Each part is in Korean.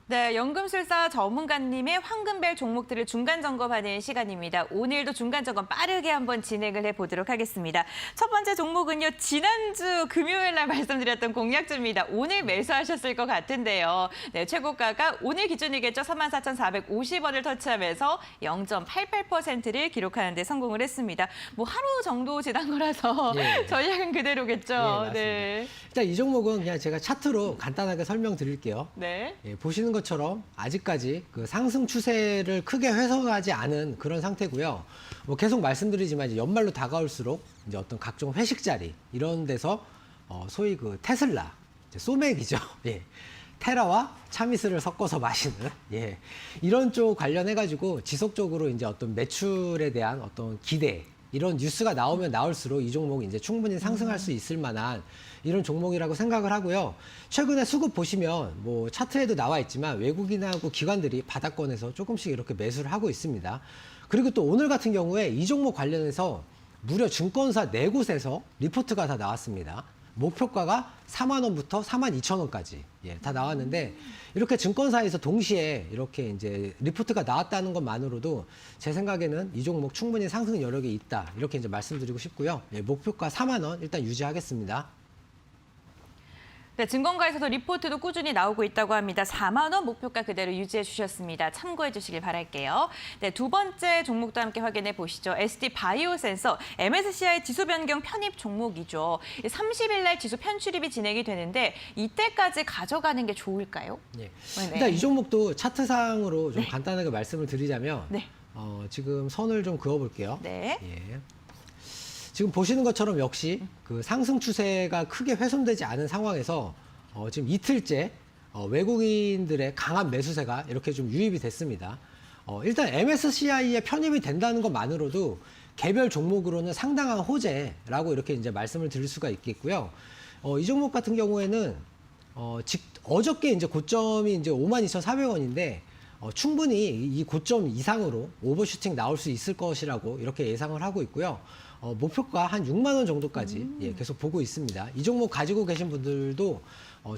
네, 연금술사 전문가님의 황금별 종목들을 중간 점검하는 시간입니다. 오늘도 중간 점검 빠르게 한번 진행을 해보도록 하겠습니다. 첫 번째 종목은요, 지난주 금요일 날 말씀드렸던 공략주입니다. 오늘 매수하셨을 것 같은데요. 네, 최고가가 오늘 기준이겠죠. 34,450원을 터치하면서 0.88%를 기록하는 데 성공을 했습니다. 뭐 하루 정도 지난 거라서 전략은 그대로겠죠. 맞습니다. 네. 일단 이 종목은 그냥 제가 차트로 간단하게 설명드릴게요. 네. 보시는 것처럼 아직까지 그 상승 추세를 크게 훼손하지 않은 그런 상태고요. 뭐 계속 말씀드리지만 이제 연말로 다가올수록 이제 어떤 각종 회식 자리 이런 데서 소위 그 테슬라, 이제 소맥이죠. 예. 테라와 차미스를 섞어서 마시는 이런 쪽 관련해가지고 지속적으로 이제 어떤 매출에 대한 어떤 기대 이런 뉴스가 나오면 나올수록 이 종목이 이제 충분히 상승할 수 있을 만한 이런 종목이라고 생각을 하고요. 최근에 수급 보시면 뭐 차트에도 나와 있지만 외국인하고 기관들이 바닥권에서 조금씩 이렇게 매수를 하고 있습니다. 그리고 또 오늘 같은 경우에 이 종목 관련해서 무려 증권사 4곳에서 리포트가 다 나왔습니다. 목표가가 4만 원부터 4만 2천 원까지 다 나왔는데 이렇게 증권사에서 동시에 이렇게 이제 리포트가 나왔다는 것만으로도 제 생각에는 이 종목 충분히 상승 여력이 있다 이렇게 이제 말씀드리고 싶고요. 목표가 4만 원 일단 유지하겠습니다. 네, 증권가에서도 리포트도 꾸준히 나오고 있다고 합니다. 4만 원 목표가 그대로 유지해 주셨습니다. 참고해 주시길 바랄게요. 네, 두 번째 종목도 함께 확인해 보시죠. SD 바이오센서 MSCI 지수 변경 편입 종목이죠. 30일 날 지수 편출입이 진행이 되는데 이때까지 가져가는 게 좋을까요? 네. 네. 일단 이 종목도 차트상으로 좀 간단하게 말씀을 드리자면 지금 선을 좀 그어 볼게요. 네. 지금 보시는 것처럼 역시 그 상승 추세가 크게 훼손되지 않은 상황에서 지금 이틀째 외국인들의 강한 매수세가 이렇게 좀 유입이 됐습니다. 일단 MSCI에 편입이 된다는 것만으로도 개별 종목으로는 상당한 호재라고 이렇게 이제 말씀을 드릴 수가 있겠고요. 이 종목 같은 경우에는 어저께 이제 고점이 이제 52,400원인데 충분히 이 고점 이상으로 오버슈팅 나올 수 있을 것이라고 이렇게 예상을 하고 있고요. 목표가 한 6만 원 정도까지 계속 보고 있습니다. 이 종목 가지고 계신 분들도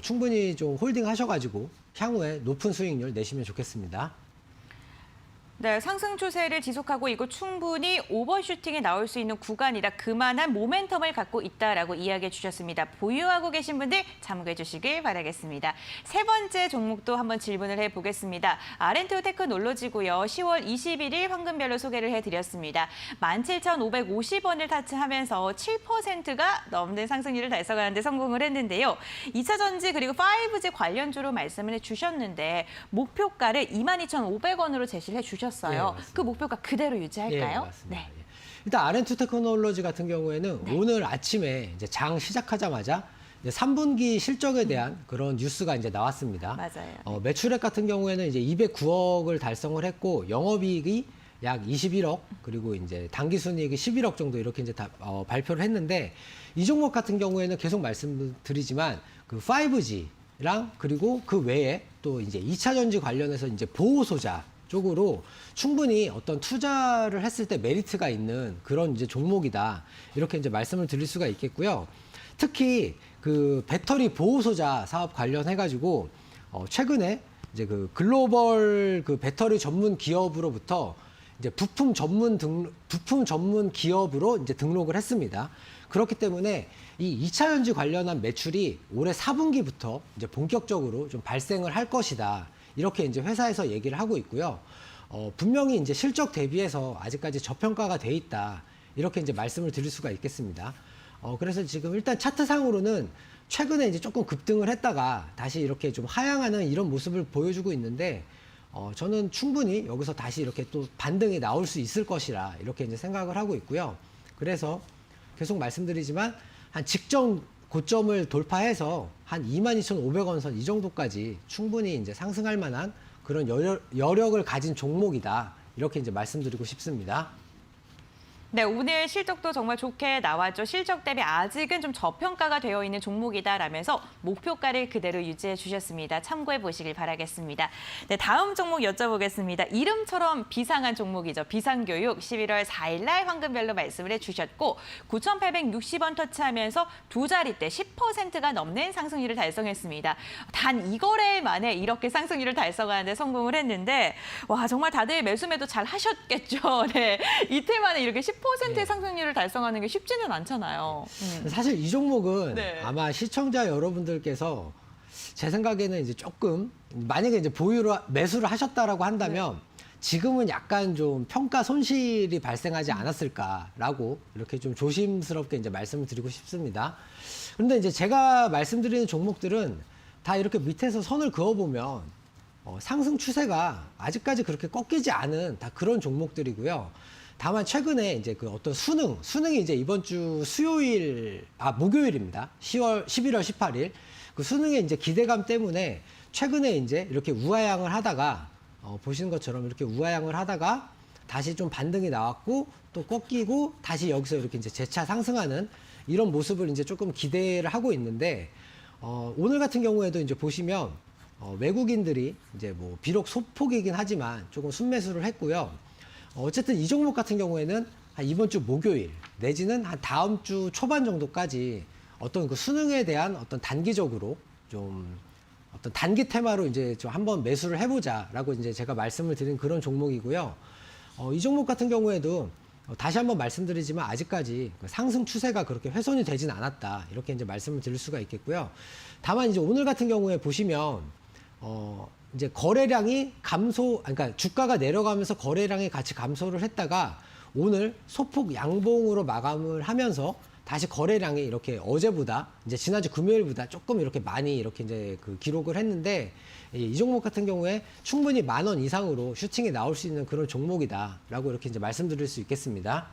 충분히 좀 홀딩 하셔가지고 향후에 높은 수익률 내시면 좋겠습니다. 네, 상승 추세를 지속하고 있고 충분히 오버슈팅이 나올 수 있는 구간이다. 그만한 모멘텀을 갖고 있다라고 이야기해 주셨습니다. 보유하고 계신 분들 참고해 주시길 바라겠습니다. 세 번째 종목도 한번 질문을 해보겠습니다. 아렌투 테크놀로지고요. 10월 21일 황금별로 소개를 해드렸습니다. 17,550원을 타치하면서 7%가 넘는 상승률을 달성하는 데 성공을 했는데요. 2차 전지 그리고 5G 관련주로 말씀을 해주셨는데 목표가를 22,500원으로 제시를 해주셨어요. 그 목표가 그대로 유지할까요? 맞습니다. 일단 아렌투 테크놀로지 같은 경우에는 오늘 아침에 이제 장 시작하자마자 이제 3분기 실적에 대한 그런 뉴스가 이제 나왔습니다. 맞아요. 매출액 같은 경우에는 이제 209억을 달성을 했고 영업이익이 약 21억 그리고 이제 당기순이익이 11억 정도 이렇게 이제 다 발표를 했는데 이 종목 같은 경우에는 계속 말씀드리지만 그 5G랑 그리고 그 외에 또 이제 2차 전지 관련해서 이제 보호 소자 쪽으로 충분히 어떤 투자를 했을 때 메리트가 있는 그런 이제 종목이다. 이렇게 이제 말씀을 드릴 수가 있겠고요. 특히 그 배터리 보호 소자 사업 관련해가지고 최근에 이제 그 글로벌 그 배터리 전문 기업으로부터 이제 부품 전문 기업으로 이제 등록을 했습니다. 그렇기 때문에 이 2차 전지 관련한 매출이 올해 4분기부터 이제 본격적으로 좀 발생을 할 것이다. 이렇게 이제 회사에서 얘기를 하고 있고요. 분명히 이제 실적 대비해서 아직까지 저평가가 돼 있다. 이렇게 이제 말씀을 드릴 수가 있겠습니다. 그래서 지금 일단 차트상으로는 최근에 이제 조금 급등을 했다가 다시 이렇게 좀 하향하는 이런 모습을 보여주고 있는데, 저는 충분히 여기서 다시 이렇게 또 반등이 나올 수 있을 것이라 이렇게 이제 생각을 하고 있고요. 그래서 계속 말씀드리지만 한 직전 고점을 돌파해서 한 22,500원 선 이 정도까지 충분히 이제 상승할 만한 그런 여력을 가진 종목이다. 이렇게 이제 말씀드리고 싶습니다. 네, 오늘 실적도 정말 좋게 나왔죠. 실적 대비 아직은 좀 저평가가 되어 있는 종목이다라면서 목표가를 그대로 유지해 주셨습니다. 참고해 보시길 바라겠습니다. 네, 다음 종목 여쭤보겠습니다. 이름처럼 비상한 종목이죠. 비상교육 11월 4일 날 황금별로 말씀을 해주셨고 9,860원 터치하면서 두 자릿대 10%가 넘는 상승률을 달성했습니다. 단 2거래일 만에 이렇게 상승률을 달성하는 데 성공을 했는데 와 정말 다들 매수매도 잘 하셨겠죠. 네, 이틀 만에 이렇게 10%의 상승률을 달성하는 게 쉽지는 않잖아요. 사실 이 종목은 네. 아마 시청자 여러분들께서 제 생각에는 이제 조금 만약에 이제 보유를 매수를 하셨다라고 한다면 지금은 약간 좀 평가 손실이 발생하지 않았을까라고 이렇게 좀 조심스럽게 이제 말씀을 드리고 싶습니다. 그런데 이제 제가 말씀드리는 종목들은 다 이렇게 밑에서 선을 그어보면 상승 추세가 아직까지 그렇게 꺾이지 않은 다 그런 종목들이고요. 다만 최근에 이제 그 어떤 수능이 이제 이번 주 목요일입니다. 11월 18일. 그 수능의 이제 기대감 때문에 최근에 이제 이렇게 우하향을 하다가, 보시는 것처럼 이렇게 우하향을 하다가 다시 좀 반등이 나왔고 또 꺾이고 다시 여기서 이렇게 이제 재차 상승하는 이런 모습을 이제 조금 기대를 하고 있는데, 오늘 같은 경우에도 이제 보시면, 외국인들이 이제 뭐 비록 소폭이긴 하지만 조금 순매수를 했고요. 어쨌든 이 종목 같은 경우에는 한 이번 주 목요일 내지는 한 다음 주 초반 정도까지 어떤 그 수능에 대한 어떤 단기적으로 좀 어떤 단기 테마로 이제 좀 한번 매수를 해보자라고 이제 제가 말씀을 드린 그런 종목이고요. 이 종목 같은 경우에도 다시 한번 말씀드리지만 아직까지 그 상승 추세가 그렇게 훼손이 되진 않았다. 이렇게 이제 말씀을 드릴 수가 있겠고요. 다만 이제 오늘 같은 경우에 보시면 이제 거래량이 그러니까 주가가 내려가면서 거래량이 같이 감소를 했다가 오늘 소폭 양봉으로 마감을 하면서 다시 거래량이 이렇게 어제보다 이제 지난주 금요일보다 조금 이렇게 많이 이렇게 이제 그 기록을 했는데 이 종목 같은 경우에 충분히 10,000원 이상으로 슈팅이 나올 수 있는 그런 종목이다라고 이렇게 이제 말씀드릴 수 있겠습니다.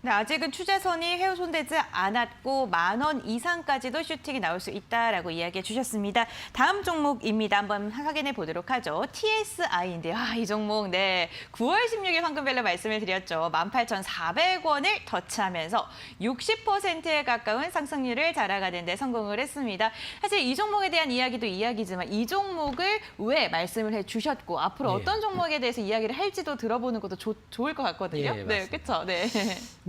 네, 아직은 추세선이 훼손되지 않았고 10,000원 이상까지도 슈팅이 나올 수 있다라고 이야기해 주셨습니다. 다음 종목입니다. 한번 확인해 보도록 하죠. TSI인데 이 종목 9월 16일 황금별로 말씀을 드렸죠. 18,400원을 터치하면서 60%에 가까운 상승률을 자랑하는 데 성공을 했습니다. 사실 이 종목에 대한 이야기도 이야기지만 이 종목을 왜 말씀을 해 주셨고 앞으로 어떤 종목에 대해서 이야기를 할지도 들어보는 것도 좋을 것 같거든요. 네, 그렇죠. 네.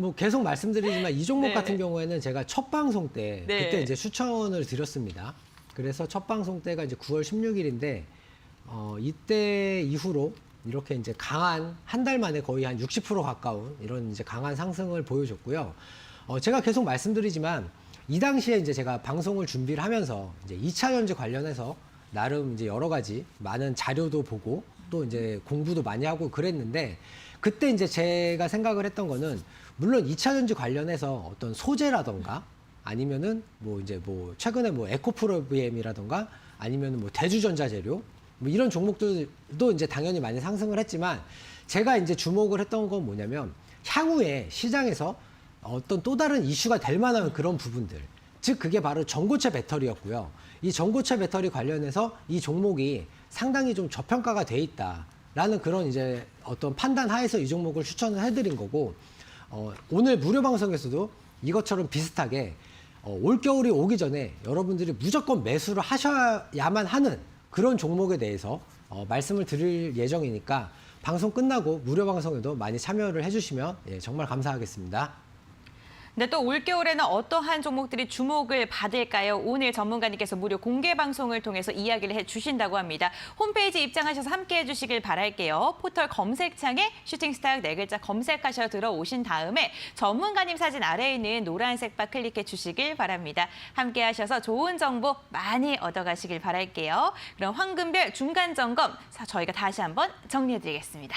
뭐 계속 말씀드리지만 이 종목 네. 같은 경우에는 제가 첫 방송 때 그때 이제 추천을 드렸습니다. 그래서 첫 방송 때가 이제 9월 16일인데 이때 이후로 이렇게 이제 강한 한 달 만에 거의 한 60% 가까운 이런 이제 강한 상승을 보여줬고요. 제가 계속 말씀드리지만 이 당시에 이제 제가 방송을 준비를 하면서 이제 2차 전지 관련해서 나름 이제 여러 가지 많은 자료도 보고 또 이제 공부도 많이 하고 그랬는데 그때 이제 제가 생각을 했던 거는 물론 2차 전지 관련해서 어떤 소재라던가 아니면은 뭐 이제 뭐 최근에 뭐 에코프로비엠이라던가 아니면은 뭐 대주전자재료 뭐 이런 종목들도 이제 당연히 많이 상승을 했지만 제가 이제 주목을 했던 건 뭐냐면 향후에 시장에서 어떤 또 다른 이슈가 될 만한 그런 부분들. 즉 그게 바로 전고체 배터리였고요. 이 전고체 배터리 관련해서 이 종목이 상당히 좀 저평가가 돼 있다라는 그런 이제 어떤 판단 하에서 이 종목을 추천을 해드린 거고 오늘 무료 방송에서도 이것처럼 비슷하게 올겨울이 오기 전에 여러분들이 무조건 매수를 하셔야만 하는 그런 종목에 대해서 말씀을 드릴 예정이니까 방송 끝나고 무료 방송에도 많이 참여를 해주시면 정말 감사하겠습니다. 네, 또 올겨울에는 어떠한 종목들이 주목을 받을까요? 오늘 전문가님께서 무료 공개 방송을 통해서 이야기를 해주신다고 합니다. 홈페이지 입장하셔서 함께해 주시길 바랄게요. 포털 검색창에 슈팅스타 4글자 검색하셔 들어오신 다음에 전문가님 사진 아래에 있는 노란색 바 클릭해 주시길 바랍니다. 함께하셔서 좋은 정보 많이 얻어가시길 바랄게요. 그럼 황금별 중간 점검 저희가 다시 한번 정리해 드리겠습니다.